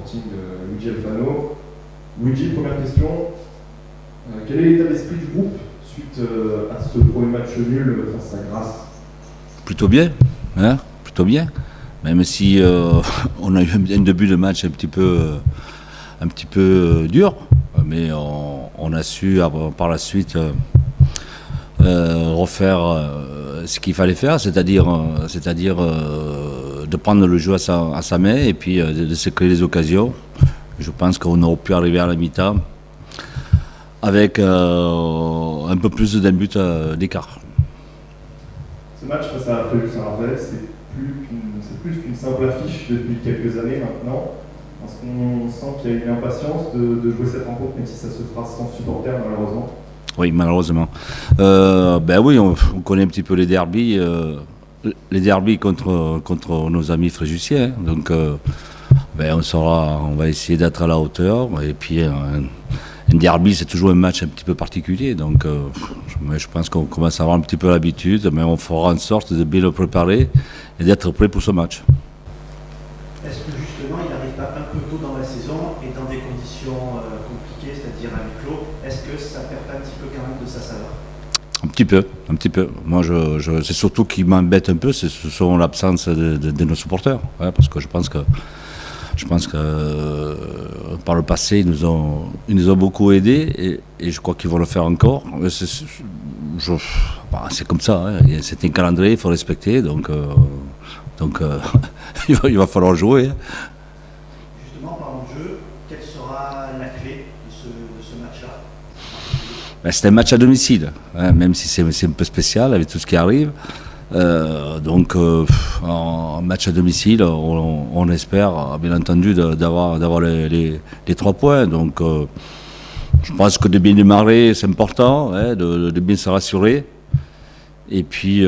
Sporting Luigi Alfano. Luigi, première question. Quel est l'état d'esprit du groupe suite à ce premier match nul face à Grasse? Plutôt bien, hein, plutôt bien. Même si on a eu un début de match un petit peu dur, mais on a su par la suite refaire ce qu'il fallait faire, c'est-à-dire de prendre le jeu à sa main et puis de se créer des occasions. Je pense qu'on aurait pu arriver à la mi-temps avec un peu plus d'un but d'écart. Ce match face à Fréjus-Saint-Raphaël, c'est plus qu'une simple affiche depuis quelques années maintenant. Parce qu'on sent qu'il y a une impatience de jouer cette rencontre, même si ça se fera sans supporters malheureusement. Oui, malheureusement. Ben oui, on connaît un petit peu les derbys contre nos amis fréjusiens. Donc, ben on va essayer d'être à la hauteur. Et puis, un derby, c'est toujours un match un petit peu particulier. Donc, je pense qu'on commence à avoir un petit peu l'habitude, mais on fera en sorte de bien le préparer et d'être prêt pour ce match. Est-ce que justement, il n'arrive pas un peu tôt dans la saison et dans des conditions compliquées, c'est-à-dire à huis clos, est-ce que ça perd pas un petit peu quand même de sa saveur? Un petit peu. Moi, c'est surtout qui m'embête un peu, ce sont l'absence de nos supporters, hein, parce que je pense que par le passé, ils nous ont beaucoup aidés et je crois qu'ils vont le faire encore. C'est comme ça, hein. C'est un calendrier, il faut respecter, donc il va falloir jouer. Justement, en parlant de jeu, quelle sera la clé de ce match-là? Ben, c'est un match à domicile, hein, même si c'est un peu spécial avec tout ce qui arrive. En match à domicile, on espère bien entendu d'avoir les 3 points. Donc, je pense que de bien démarrer, c'est important, hein, de bien se rassurer. Et puis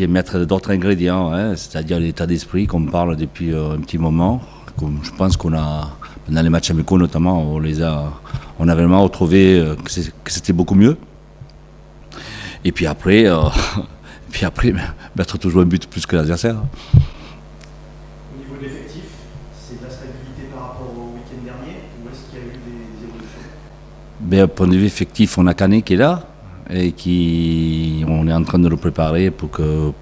mettre d'autres ingrédients, hein, c'est-à-dire l'état d'esprit qu'on parle depuis un petit moment. Je pense qu'on a, dans les matchs amicaux notamment, on a vraiment retrouvé que c'était beaucoup mieux. Et puis après, mettre toujours un but plus que l'adversaire. Au niveau de l'effectif, c'est de la stabilité par rapport au week-end dernier ou est-ce qu'il y a eu des évolutions? Ben, au point de vue effectif, on a Canet qui est là et on est en train de le préparer pour qu'il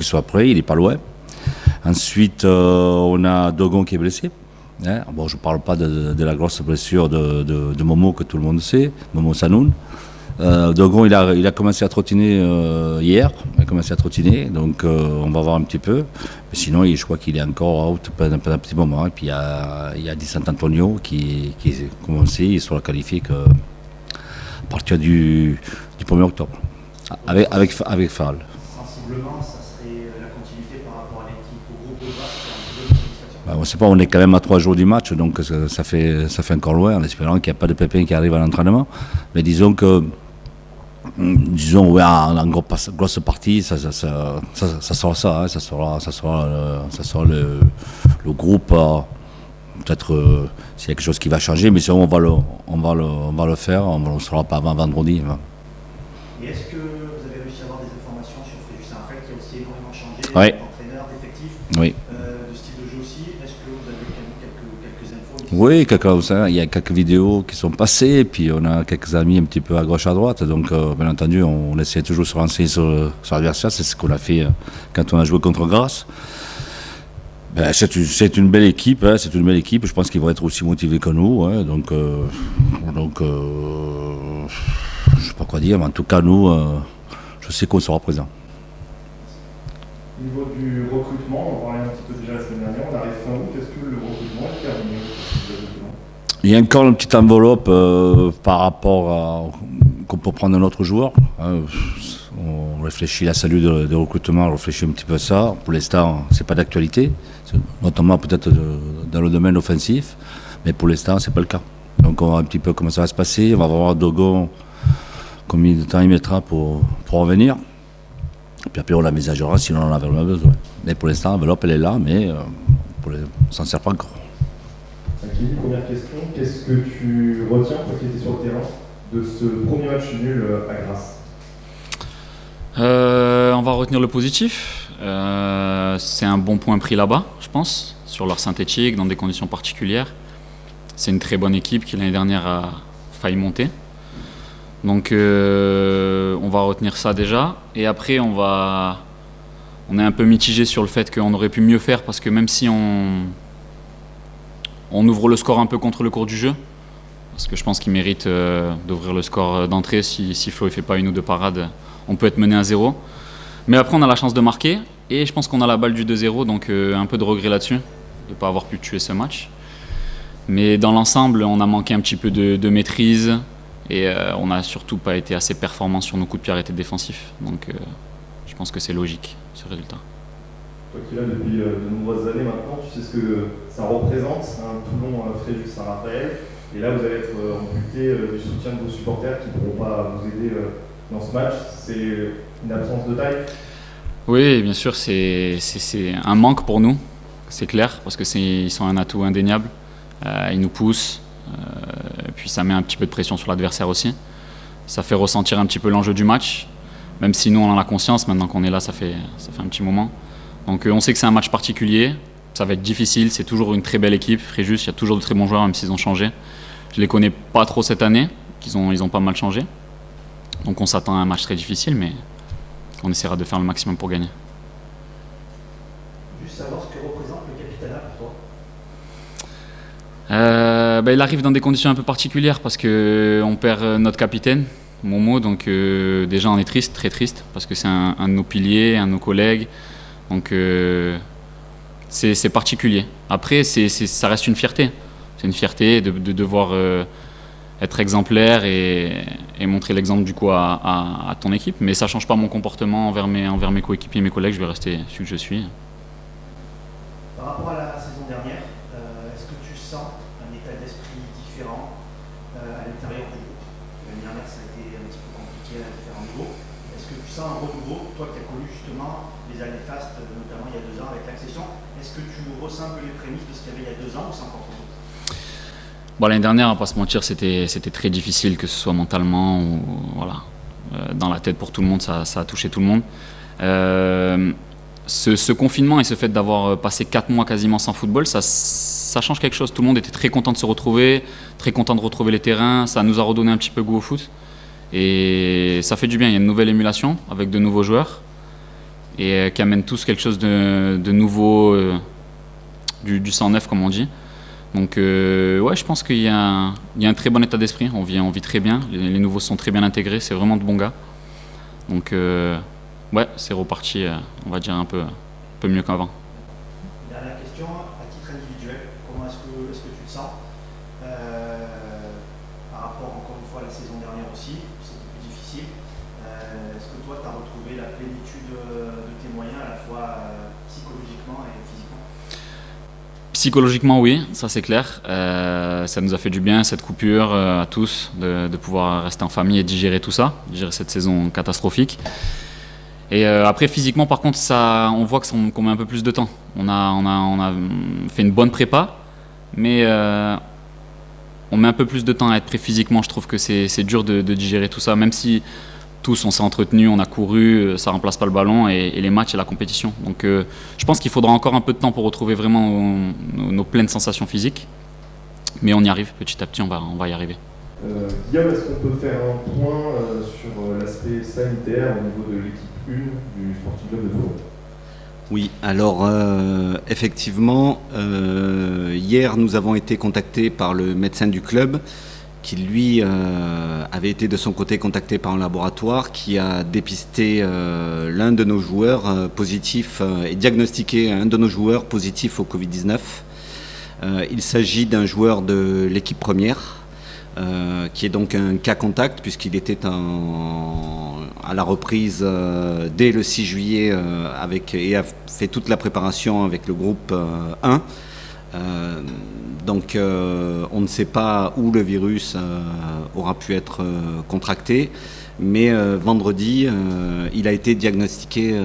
soit prêt, il n'est pas loin. Ensuite, on a Dogon qui est blessé. Hein. Bon, je ne parle pas de la grosse blessure de Momo que tout le monde sait, Momo Sanoun. Dogon, il a commencé à trottiner hier, donc on va voir un petit peu. Mais sinon, je crois qu'il est encore out pendant un petit moment. Et puis il y a Di Sant'Antonio qui comme on sait, il sera qualifié à partir du 1er octobre, avec Fall. Sensiblement, ça serait la continuité par rapport à l'équipe au groupe de base. On ne sait pas, on est quand même à 3 jours du match, donc ça fait encore loin, en espérant qu'il n'y a pas de pépins qui arrivent à l'entraînement. Mais disons, ouais, en grosse partie, ça sera ça, hein, ça sera le groupe. Peut-être s'il y a quelque chose qui va changer, mais sinon on va le faire, on ne le saura pas avant vendredi. Hein. Et est-ce que vous avez réussi à avoir des informations sur Fréjus-Saint-Raphaël qui a aussi énormément changé, oui. D'entraîneur, d'effectif, oui. De style de jeu aussi? Est-ce que vous avez quelques infos? Oui, il y a quelques vidéos qui sont passées, et puis on a quelques amis un petit peu à gauche à droite, donc bien entendu on essaie toujours de se renseigner sur l'adversaire, c'est ce qu'on a fait quand on a joué contre Grasse. Ben, c'est une belle équipe, hein, je pense qu'ils vont être aussi motivés que nous, hein, donc je ne sais pas quoi dire, mais en tout cas nous, je sais qu'on sera présent. Au niveau du recrutement, on en parlait un petit peu déjà la semaine dernière, on arrive fin août, est-ce que le recrutement est terminé? Il y a encore une petite enveloppe par rapport à qu'on peut prendre un autre joueur. Hein. On réfléchit la cellule de recrutement, on réfléchit un petit peu à ça. Pour l'instant, c'est pas d'actualité, notamment peut-être dans le domaine offensif, mais pour l'instant, c'est pas le cas. Donc on va un petit peu comment ça va se passer. On va voir Dogon combien de temps il mettra pour revenir. Et puis après, on l'envisagera si on en a vraiment besoin. Mais pour l'instant, l'enveloppe, elle est là, mais on ne s'en sert pas encore. Première question, qu'est-ce que tu retiens, toi qui étais sur le terrain, de ce premier match nul à Grasse? On va retenir le positif. C'est un bon point pris là-bas, je pense, sur leur synthétique, dans des conditions particulières. C'est une très bonne équipe qui l'année dernière a failli monter. Donc on va retenir ça déjà. Et après on est un peu mitigé sur le fait qu'on aurait pu mieux faire parce que même si on ouvre le score un peu contre le cours du jeu, parce que je pense qu'il mérite d'ouvrir le score d'entrée, si Flo ne fait pas une ou deux parades, on peut être mené à 0. Mais après on a la chance de marquer et je pense qu'on a la balle du 2-0, donc un peu de regret là-dessus, de ne pas avoir pu tuer ce match. Mais dans l'ensemble, on a manqué un petit peu de maîtrise et on n'a surtout pas été assez performant sur nos coups de pied arrêtés défensifs. Donc je pense que c'est logique ce résultat. Toi qui es là depuis de nombreuses années maintenant, tu sais ce que ça représente, un Toulon, Fréjus, Saint-Raphaël. Et là, vous allez être amputé du soutien de vos supporters qui ne pourront pas vous aider dans ce match. C'est une absence de taille? Oui, bien sûr, c'est un manque pour nous, c'est clair, parce qu'ils sont un atout indéniable. Ils nous poussent, et puis ça met un petit peu de pression sur l'adversaire aussi. Ça fait ressentir un petit peu l'enjeu du match, même si nous on en a conscience, maintenant qu'on est là, ça fait un petit moment. Donc on sait que c'est un match particulier, ça va être difficile, c'est toujours une très belle équipe. Fréjus, il y a toujours de très bons joueurs, même s'ils ont changé. Je les connais pas trop cette année, ils ont pas mal changé. Donc on s'attend à un match très difficile, mais on essaiera de faire le maximum pour gagner. Juste savoir ce que représente le Capitana pour toi. Il arrive dans des conditions un peu particulières parce qu'on perd notre capitaine, Momo, donc déjà on est triste, très triste, parce que c'est un de nos piliers, un de nos collègues, donc c'est particulier. Après, ça reste une fierté, c'est une fierté de devoir être exemplaire et montrer l'exemple du coup à ton équipe, mais ça ne change pas mon comportement envers mes coéquipiers et mes collègues, je vais rester celui que je suis. Par rapport à la saison dernière, est-ce que tu sens un état d'esprit différent à l'intérieur du groupe? L'année dernière, ça a été un petit peu compliqué à différents niveaux. Est-ce que tu sens un renouveau, toi qui as connu justement les années fastes, notamment il y a 2 ans avec l'accession? Est-ce que tu ressens un peu les prémices de ce qu'il y avait il y a 2 ans ou c'est encore trop tôt? Bon, l'année dernière, on va pas se mentir, c'était très difficile, que ce soit mentalement ou voilà, dans la tête pour tout le monde, ça a touché tout le monde. Ce confinement et ce fait d'avoir passé 4 mois quasiment sans football, ça change quelque chose. Tout le monde était très content de se retrouver, très content de retrouver les terrains. Ça nous a redonné un petit peu goût au foot. Et ça fait du bien. Il y a une nouvelle émulation avec de nouveaux joueurs et qui amènent tous quelque chose de nouveau, du sang neuf comme on dit. Donc ouais, je pense qu'il y a un très bon état d'esprit. On vit très bien. Les nouveaux sont très bien intégrés. C'est vraiment de bons gars. Donc ouais, c'est reparti, on va dire un peu mieux qu'avant. Dernière question, à titre individuel, comment est-ce que tu te sens par rapport encore une fois à la saison dernière aussi, c'était plus difficile. Est-ce que toi tu as retrouvé la plénitude de tes moyens à la fois psychologiquement et physiquement? Psychologiquement oui, ça c'est clair. Ça nous a fait du bien cette coupure à tous de pouvoir rester en famille et digérer tout ça, digérer cette saison catastrophique. Et après physiquement par contre on voit qu'on met un peu plus de temps. On a fait une bonne prépa, mais on met un peu plus de temps à être prêt physiquement. Je trouve que c'est dur de digérer tout ça, même si tous on s'est entretenus, on a couru, ça remplace pas le ballon et les matchs et la compétition. Donc je pense qu'il faudra encore un peu de temps pour retrouver vraiment nos pleines sensations physiques, mais on y arrive petit à petit, on va y arriver. Guillaume, est-ce qu'on peut faire un point sur l'aspect sanitaire au niveau de l'équipe 1 du Sporting Club de Toulon? Oui, alors effectivement, hier nous avons été contactés par le médecin du club qui lui avait été de son côté contacté par un laboratoire qui a dépisté l'un de nos joueurs positif et diagnostiqué un de nos joueurs positif au Covid-19. Il s'agit d'un joueur de l'équipe première. Qui est donc un cas contact puisqu'il était à la reprise dès le 6 juillet et a fait toute la préparation avec le groupe 1. Donc on ne sait pas où le virus aura pu être contracté, mais vendredi il a été diagnostiqué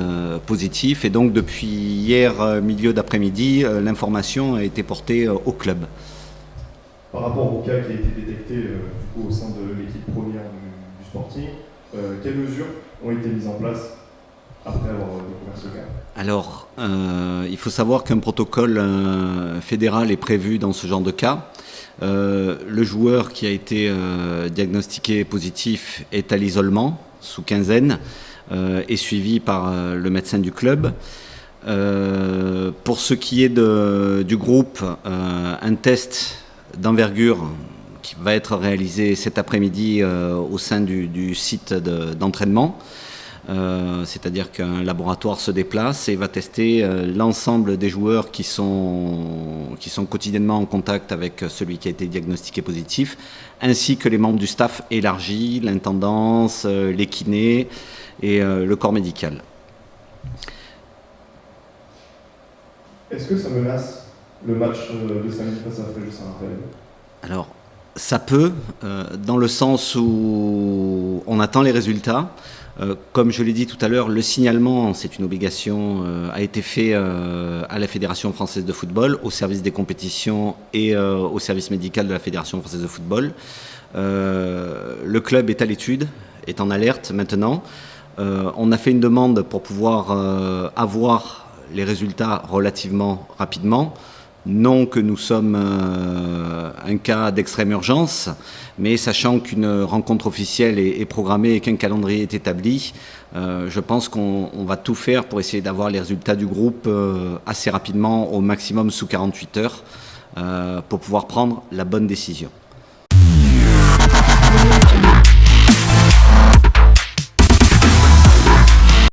positif et donc depuis hier milieu d'après-midi l'information a été portée au club. Par rapport au cas qui a été détecté du coup, au sein de l'équipe première du Sporting, quelles mesures ont été mises en place après avoir découvert ce cas? Alors, il faut savoir qu'un protocole fédéral est prévu dans ce genre de cas. Le joueur qui a été diagnostiqué positif est à l'isolement, sous quinzaine, est suivi par le médecin du club. Pour ce qui est du groupe, un test d'envergure qui va être réalisé cet après-midi au sein du site d'entraînement. C'est-à-dire qu'un laboratoire se déplace et va tester l'ensemble des joueurs qui sont quotidiennement en contact avec celui qui a été diagnostiqué positif, ainsi que les membres du staff élargi, l'intendance, les kinés et le corps médical. Est-ce que ça menace le match de samedi face à Fréjus Saint-Raphaël? Alors, ça peut, dans le sens où on attend les résultats. Comme je l'ai dit tout à l'heure, le signalement, c'est une obligation, a été fait à la Fédération française de football, au service des compétitions et au service médical de la Fédération française de football. Le club est à l'étude, est en alerte maintenant. On a fait une demande pour pouvoir avoir les résultats relativement rapidement. Non que nous sommes un cas d'extrême urgence, mais sachant qu'une rencontre officielle est programmée et qu'un calendrier est établi, je pense qu'on va tout faire pour essayer d'avoir les résultats du groupe assez rapidement, au maximum sous 48 heures, pour pouvoir prendre la bonne décision.